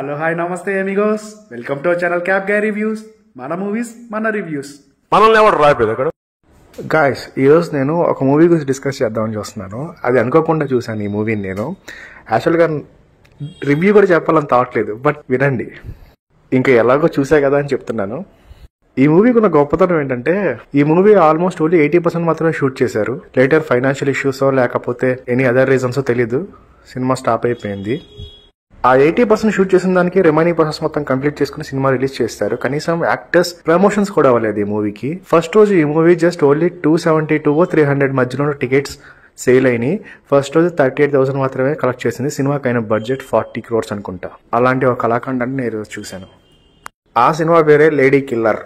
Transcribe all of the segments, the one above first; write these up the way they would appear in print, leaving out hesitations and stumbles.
Hello hi నమస్తే Amigos, welcome to our channel cap guy reviews. మన movies మన reviews. మనల్ని ఎవరు రాయలేదు అక్కడ. గాయస్, ఈరోజు నేను ఒక మూవీ గురించి డిస్కస్ చేద్దామని చూస్తున్నాను. అది అనుకోకుండా చూశాను ఈ మూవీని. నేను యాక్చువల్గా రివ్యూ కూడా చెప్పాలని తావట్లేదు, బట్ వినండి. ఇంకా ఎలాగో చూసా కదా అని చెప్తున్నాను. ఈ మూవీకి ఉన్న గొప్పతనం ఏంటంటే, ఈ మూవీ ఆల్మోస్ట్ ఓన్లీ 80% మాత్రమే షూట్ చేశారు. లేటర్ ఫైనాన్షియల్ ఇష్యూసో లేకపోతే ఎనీ అదర్ రీజన్సో తెలీదు, సినిమా స్టాప్ అయిపోయింది. ఆ 80% షూట్ చేసిన దానికి రిమైనింగ్ ప్రాసెస్ మొత్తం కంప్లీట్ చేసుకుని సినిమా రిలీజ్ చేస్తారు. కనీసం యాక్టర్స్ ప్రమోషన్స్ కూడా అవ్వలేదు ఈ మూవీకి. ఫస్ట్ రోజు ఈ మూవీ జస్ట్ ఓన్లీ 272-300 మధ్యలో టికెట్స్ సేల్ అయినాయి. ఫస్ట్ రోజు 38,000 మాత్రమే కలెక్ట్ చేసింది. సినిమాకి అయిన బడ్జెట్ 40 crores అనుకుంటా. అలాంటి ఒక కళాఖండాన్ని నేను చూశాను. ఆ సినిమా పేరే lady killer,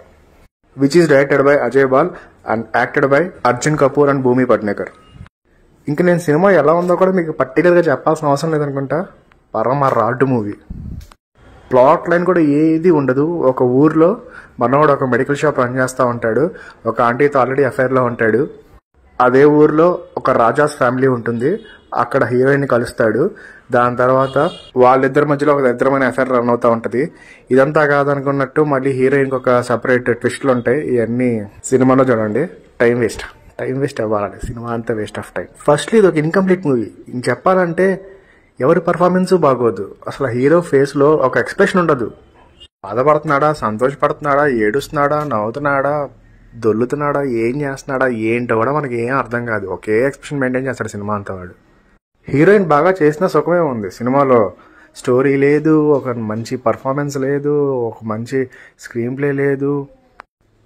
which is directed by Ajay ball and acted by Arjun Kapoor and భూమి పట్నేకర్. ఇంకా నేను సినిమా ఎలా ఉందో కూడా మీకు పర్టికులర్గా చెప్పాల్సిన అవసరం లేదనుకుంటా. పరమ రాడ్డు మూవీ. ప్లాట్ లైన్ కూడా ఏది ఉండదు. ఒక ఊర్లో మనోడు ఒక మెడికల్ షాప్ రన్ చేస్తూ ఉంటాడు. ఒక ఆంటీతో ఆల్రెడీ అఫైర్లో ఉంటాడు. అదే ఊర్లో ఒక రాజాస్ ఫ్యామిలీ ఉంటుంది. అక్కడ హీరోయిన్ కలుస్తాడు. దాని తర్వాత వాళ్ళిద్దరి మధ్యలో ఒక దరిద్రమైన అఫైర్ రన్ అవుతూ ఉంటుంది. ఇదంతా కాదనుకున్నట్టు మళ్ళీ హీరోయిన్కి ఒక సపరేట్ ట్విస్ట్లు ఉంటాయి. ఇవన్నీ సినిమాలో చూడండి. టైం వేస్ట్ అవ్వాలండి. సినిమా అంతా వేస్ట్ ఆఫ్ టైం. ఫస్ట్లీ ఇది ఒక ఇన్కంప్లీట్ మూవీ. ఇంక చెప్పాలంటే ఎవరి పర్ఫార్మెన్స్ బాగోదు. అసలు హీరో ఫేస్ లో ఒక ఎక్స్ప్రెషన్ ఉండదు. బాధపడుతున్నాడా, సంతోషపడుతున్నాడా, ఏడుస్తున్నాడా, నవ్వుతున్నాడా, దొల్లుతున్నాడా, ఏం చేస్తున్నాడా ఏంటో కూడా మనకి ఏం అర్థం కాదు. ఒకే ఎక్స్ప్రెషన్ మెయింటైన్ చేస్తాడు సినిమా అంతా వాడు. హీరోయిన్ బాగా చేసిన సుఖమే ఉంది. సినిమాలో స్టోరీ లేదు, ఒక మంచి పర్ఫార్మెన్స్ లేదు, ఒక మంచి స్క్రీన్ ప్లే లేదు,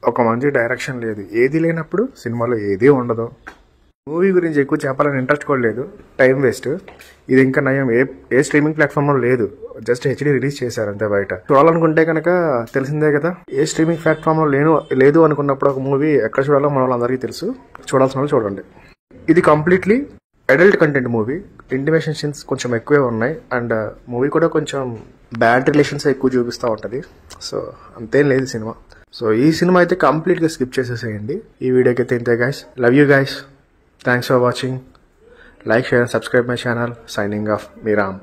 ఒక మంచి డైరెక్షన్ లేదు. ఏది లేనప్పుడు సినిమాలో ఏదీ ఉండదు. మూవీ గురించి ఎక్కువ చెప్పాలని ఇంట్రెస్ట్ కూడా లేదు. Time waste. ఇది ఇంకా నయం ఏ స్ట్రీమింగ్ ప్లాట్ఫామ్లో లేదు. జస్ట్ హెచ్డీ రిలీజ్ చేశారు అంతే. బయట చూడాలనుకుంటే కనుక తెలిసిందే కదా. ఏ స్ట్రీమింగ్ ప్లాట్ఫామ్లో లేదు అనుకున్నప్పుడు ఒక మూవీ ఎక్కడ చూడాలో మన వాళ్ళందరికీ తెలుసు. చూడాల్సిన వాళ్ళు చూడండి. ఇది completely adult content movie. Intimation scenes కొంచెం ఎక్కువే ఉన్నాయి. అండ్ మూవీ కూడా కొంచెం బ్యాడ్ రిలేషన్స్ ఎక్కువ చూపిస్తూ ఉంటుంది. సో అంతేం లేదు సినిమా. సో ఈ సినిమా అయితే కంప్లీట్గా స్కిప్ చేసేసేయండి. ఈ వీడియోకి అయితే ఇంతే guys. Love you guys. Thanks for watching. Like, share and subscribe my channel. Signing off, Miram.